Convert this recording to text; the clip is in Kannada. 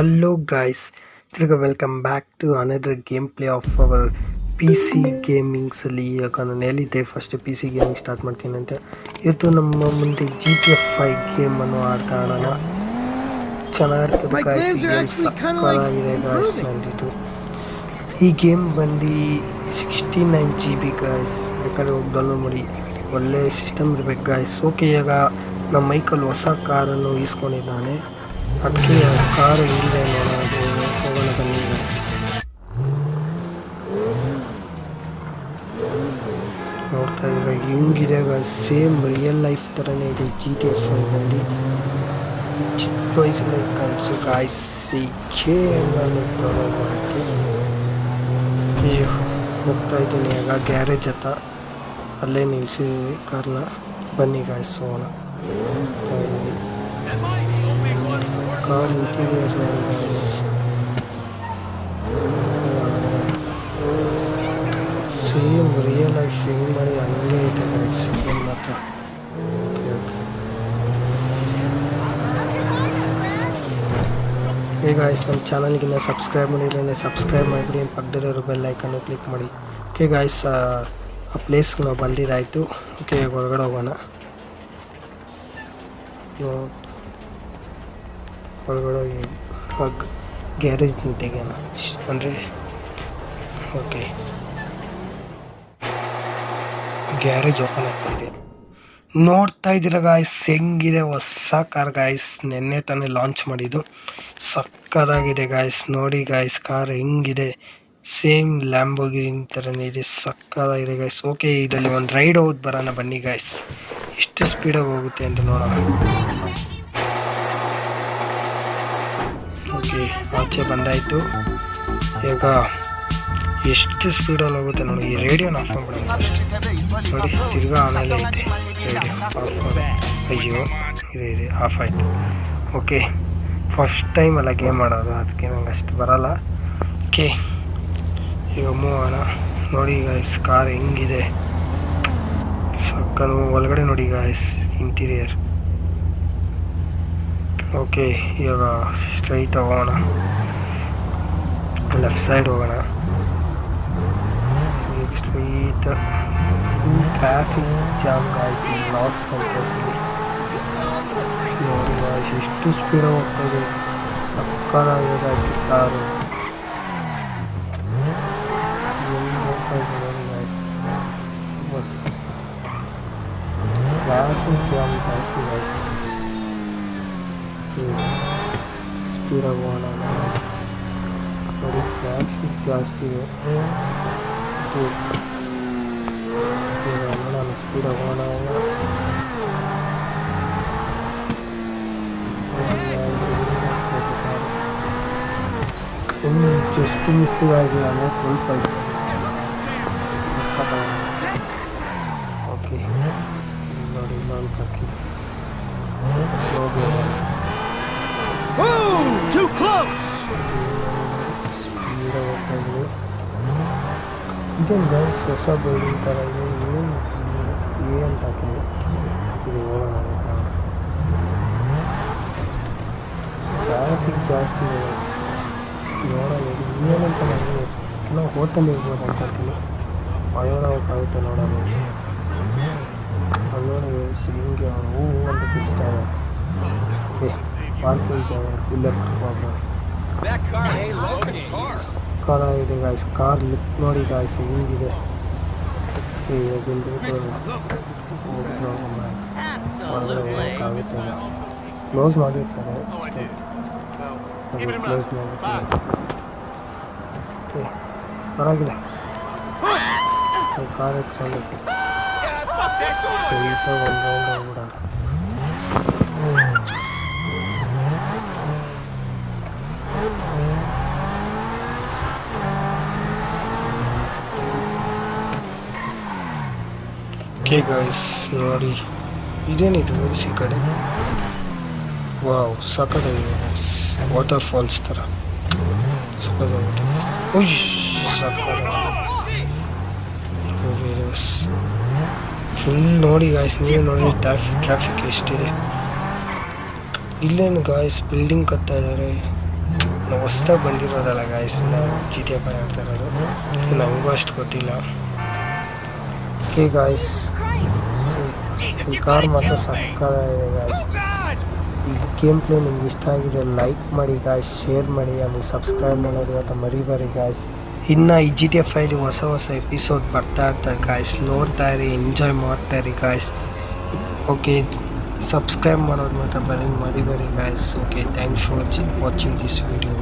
Hello guys, ತಿರ್ಗ welcome back to another game play of our P C ಗೇಮಿಂಗ್ಸಲ್ಲಿ. ಇವಾಗ ನಾನು ಹೇಳಿದ್ದೆ first P C gaming start ಮಾಡ್ತೀನಿ ಅಂತ. ಇವತ್ತು ನಮ್ಮ ಮುಂದೆ GTA 5 ಗೇಮನ್ನು ಆಡೋಣ. ಚೆನ್ನಾಗಿರ್ತದೆ ಗಾಯ್ಸ್. ಈ ಗೇಮ್ ಸಕ್ಕತ್ತಾಗಿದೆ ಗಾಯ್ಸ್. ನಂದಿದ್ದು ಈ ಗೇಮ್ ಬಂದು 69 GB ಗಾಯ್ಸ್. ಬೇಕಾದ್ರೆ ಹೋಗಿ ಡೌನ್ಲೋಡ್ ಮಾಡಿ. ಒಳ್ಳೆ ಸಿಸ್ಟಮ್ ಇರ್ಬೇಕು ಗಾಯ್ಸ್. ಓಕೆ, ಈಗ ನಮ್ಮ ಮೈಕಲ್ಲಿ ಹೊಸ ಕಾರನ್ನು ಈಸ್ಕೊಂಡಿದ್ದಾನೆ. ಅದಕ್ಕೆ ಕಾರು ಹೆಂಗಿದೆ ಹೋಗೋಣ ಬನ್ನಿ ಗಾಯ್ಸ್. ನೋಡ್ತಾ ಇದ್ರೆ ಹೆಂಗಿದೆ ಗಾಯ್ಸ್. ಸೇಮ್ ರಿಯಲ್ ಲೈಫ್ ಥರನೇ ಇದೆ GTA 5 ಬಂದು. ಚಿಕ್ಕ ವಯಸ್ಸಲ್ಲಿ ಕನಸು ಗಾಯ್ಸ್. ಹೋಗ್ತಾ ಇದ್ದೀನಿ ಈಗ ಗ್ಯಾರೇಜ್ ಹತ್ರ. ಅಲ್ಲೇ ನಿಲ್ಲಿಸಿದ್ವಿ ಕಾರ್ನ. ಬನ್ನಿ ಗಾಯ್ಸ್ ಹೋಗೋಣ. Car interior guys same real life ಹೆಂಗ್ ಮಾಡಿ ಹಂಗೆ ಇದೆ ಗಾಯ್ಸ್. ಏನು ಮಾತ್ರ ಈಗ ಗಾಯ್ಸ್ ನಮ್ಮ ಚಾನಲ್ಗಿನ್ನ ಸಬ್ಸ್ಕ್ರೈಬ್ ಮಾಡಿಲ್ಲ ಸಬ್ಸ್ಕ್ರೈಬ್ ಮಾಡಿಬಿಡಿ. ಪಕ್ಕದಲ್ಲಿರೋ ಬೆಲ್ ಐಕನ್ನು ಕ್ಲಿಕ್ ಮಾಡಿ. ಓಕೆ ಗಾಯ್ಸ್, ಆ ಪ್ಲೇಸ್ಗೆ ನಾವು ಬಂದಿದ್ದಾಯಿತು. ಓಕೆ, ಹೊರಗಡೆ ಹೋಗೋಣ. ಹೊರಗಡೆ ಹೋಗಿ ಗ್ಯಾರೇಜ್ ತೆಗೆಯೋಣ ಅಂದರೆ. ಓಕೆ, ಗ್ಯಾರೇಜ್ ಓಪನ್ ಆಗ್ತಾಯಿದೆ. ನೋಡ್ತಾ ಇದ್ದೀರ ಗಾಯ್ಸ್ ಹೆಂಗಿದೆ ಹೊಸ ಕಾರ್ ಗಾಯ್ಸ್. ನೆನ್ನೆ ತಾನೇ ಲಾಂಚ್ ಮಾಡಿದ್ದು. ಸಕ್ಕತ್ತಾಗಿದೆ ಗಾಯ್ಸ್. ನೋಡಿ ಗಾಯ್ಸ್ ಕಾರ್ ಹೆಂಗಿದೆ. ಸೇಮ್ ಲ್ಯಾಂಬೋರ್ಗಿನಿ ಥರನೇ ಇದೆ. ಸಕ್ಕತ್ತಾಗಿದೆ ಗಾಯ್ಸ್. ಓಕೆ, ಇದರಲ್ಲಿ ಒಂದು ರೈಡ್ ಹೋಗಿ ಬರೋಣ ಬನ್ನಿ ಗಾಯ್ಸ್. ಎಷ್ಟು ಸ್ಪೀಡಾಗಿ ಹೋಗುತ್ತೆ ಅಂತ ನೋಡೋಣ. ಓಕೆ, ಆಚೆ ಬಂದಾಯಿತು. ಈಗ ಎಷ್ಟು ಸ್ಪೀಡಲ್ಲಿ ಹೋಗುತ್ತೆ ನೋಡಿ. ಈ ರೇಡಿಯೋನ ಆಫ್ ಮಾಡ್ಬಿಡೋಣ ನೋಡಿ. ತಿರ್ಗಾ ಆಮೇಲೆ ಐತೆ ರೇಡಿಯೋ ಆಫ್. ಅಯ್ಯೋ ಇದೆ ಆಫ್ ಆಯಿತು. ಓಕೆ, ಫಸ್ಟ್ ಟೈಮ್ ಅಲ್ಲ ಗೇಮ್ ಮಾಡೋದು, ಅದಕ್ಕೆ ನಂಗೆ ಅಷ್ಟು ಬರೋಲ್ಲ. ಓಕೆ, ಈಗ ಮೂವ್ ಆಗೋಣ. ನೋಡಿ ಗಾಯ್ಸ್ ಕಾರ್ ಹೆಂಗಿದೆ. ಸಕ್ಕನು ಒಳಗಡೆ ನೋಡಿ ಗಾಯ್ಸ್ ಇಂಟೀರಿಯರ್. ಓಕೆ, ಇವಾಗ ಸ್ಟ್ರೈಟ್ ಹೋಗೋಣ. ಲೆಫ್ಟ್ ಸೈಡ್ ಹೋಗೋಣ. ಸ್ಟ್ರೈಟ್. Traffic jam guys. ಲಾಸ್ ಸಂತೋಷಲ್ಲಿ ನೋಡಿ ಗಾಯ್ಸ್ ಎಷ್ಟು ಸ್ಪೀಡಾಗಿ ಹೋಗ್ತಾಯಿದೆ. ಸಕ್ಕತ್ತಾಗಿದೆ ಗಾಯ್ಸ್ ಕಾರು. ಹೋಗ್ತಾಯಿದೆ ನೋಡಿ ಗಾಯ್ಸ್. ಬಸ್ ಟ್ರಾಫಿಕ್ ಜಾಮ್ ಜಾಸ್ತಿ ಗಾಯ್ಸ್. ಸ್ಪೀಡಾಗಿ ಹೋಗೋಣ ನೋಡಿ. ಟ್ರಾಫಿಕ್ ಜಾಸ್ತಿ ಇದೆ. ನಾನು ಸ್ಪೀಡಾಗಿ ಹೋಗೋಣ. Just miss guys. ಅಂದರೆ ಸ್ವಲ್ಪ ಓಕೆ ನೋಡಿ ಇನ್ನೊಂದು ಟ್ರಕ್ ಇದೆ. ಸ್ವಲ್ಪ ಸ್ಲೋಗಿ ಸ್ಪೀಡಾಗಿ ಹೋಗ್ತಾ ಇದ್ದೀವಿ. ಇದೊಂದು ಗಾಯ್ಸ್ ಹೊಸ ಬಿಲ್ಡಿಂಗ್ ಥರ ಇದೆ. ಏನು ಅಂತ ಹಾಕಿದೆ ಇದು. ಹೋಗೋಣ. ಟ್ರಾಫಿಕ್ ಜಾಸ್ತಿ ಇದೆ ಗಾಯ್ಸ್. ನೋಡೋಣ ಏನಂತ ನನಗೆ ನಾವು ಹೋಟೆಲ್ ಇರ್ಬೋದು ಅನ್ಕೊಳ್ತೀನಿ. ಒಳಗಡೆ ಹೋಗೋಕ್ಕಾಗುತ್ತೆ ನೋಡೋಣ. ನೋಡಿ ಹಿಂಗೆ ಹೂ ಅಂತ ಕಿಸ್ತಾ ಇದೆ. ಓಕೆ, ಪಾರ್ಕಿಂಗ್ ಜಾಗ ಇಲ್ಲೇ ಬರ್ಬೋದು. ಸಕ್ಕತ್ತಾಗಿದೆ ಗಾಯ್ಸ್ ಕಾರ್. ಲಿಫ್ಟ್ ನೋಡಿ ಗಾಯ್ಸ್ ಹೆಂಗಿದೆ. ಹೊರಗಡೆ ಹೋಗೋಕ್ಕಾಗುತ್ತೆ. ಕ್ಲೋಸ್ ಮಾಡಿರ್ತಾರೆ. ಕ್ಲೋಸ್ ಮಾಡಿರ್ತಾರೆ. ಓಕೆ, ಪರವಾಗಿಲ್ಲ. ಕಾರ್ ಎತ್ಕೊಂಡು ಇಂಥ ಒಂದು ರೌಂಡ್ ಹೋಗ್ಬಿಡೋಣ. ಓಕೆ ಗಾಯ್ಸ್ ನೋಡಿ ಇದೇನಿದು ಗಾಯ್ಸ್ ಈ ಕಡೆ. ವಾವ್ ಸಕ್ಕತ್ತಾಗಿದೆ ಗಾಯ್ಸ್. ವಾಟರ್ ಫಾಲ್ಸ್ ಥರ ಸಕ್ಕತ್ತಾಗುತ್ತೆ ಗಾಯ್ಸ್. ಉಯ್ ಸಕ್ಕತ್ತಾಗಿದೆ ಫುಲ್ ನೋಡಿ ಗಾಯ್ಸ್. ನೀವು ನೋಡಿ ಟ್ರಾಫಿಕ್ ಎಷ್ಟಿದೆ. ಇಲ್ಲೇನು ಗಾಯ್ಸ್ ಬಿಲ್ಡಿಂಗ್ ಕಟ್ತಾ ಇದ್ದಾರೆ. ಹೊಸ್ದಾಗಿ ಬಂದಿರೋದಲ್ಲ ಗಾಯ್ಸ್, ನಾವು ಜಿ ಟಿ ಎಫ್ ಆಡ್ತಾ ಇರೋದು, ನನಗೂ ಅಷ್ಟು ಗೊತ್ತಿಲ್ಲ. ಓಕೆ ಗಾಯ್ಸ್, ಈ ಕಾರ್ ಮಾತ್ರ ಸಕ್ಕತ್ತಾಗಿದೆ ಗಾಯ್ಸ್. ಈ ಗೇಮ್ ಪ್ಲೇ ನಿಮ್ಗೆ ಇಷ್ಟ ಆಗಿದೆ ಲೈಕ್ ಮಾಡಿ ಗಾಯ್ಸ್, ಶೇರ್ ಮಾಡಿ, ಆಮೇಲೆ ಸಬ್ಸ್ಕ್ರೈಬ್ ಮಾಡೋದು ಅಂತ ಮರಿಬಾರಿ ಗಾಯ್ಸ್. ಇನ್ನು ಈ ಜಿ ಟಿ ಎಫ್ ಐಲಿ ಹೊಸ ಎಪಿಸೋಡ್ ಬರ್ತಾ ಇರ್ತಾರೆ ಗಾಯ್ಸ್, ನೋಡ್ತಾ ಇರಿ, ಎಂಜಾಯ್ ಮಾಡ್ತಾ ಇರಿ ಗಾಯ್ಸ್. ಓಕೆ, ಸಬ್ಸ್ಕ್ರೈಬ್ ಮಾಡೋದು ಮಾತ್ರ ಮರಿಬಾರಿ guys. Okay, thanks for watching this video.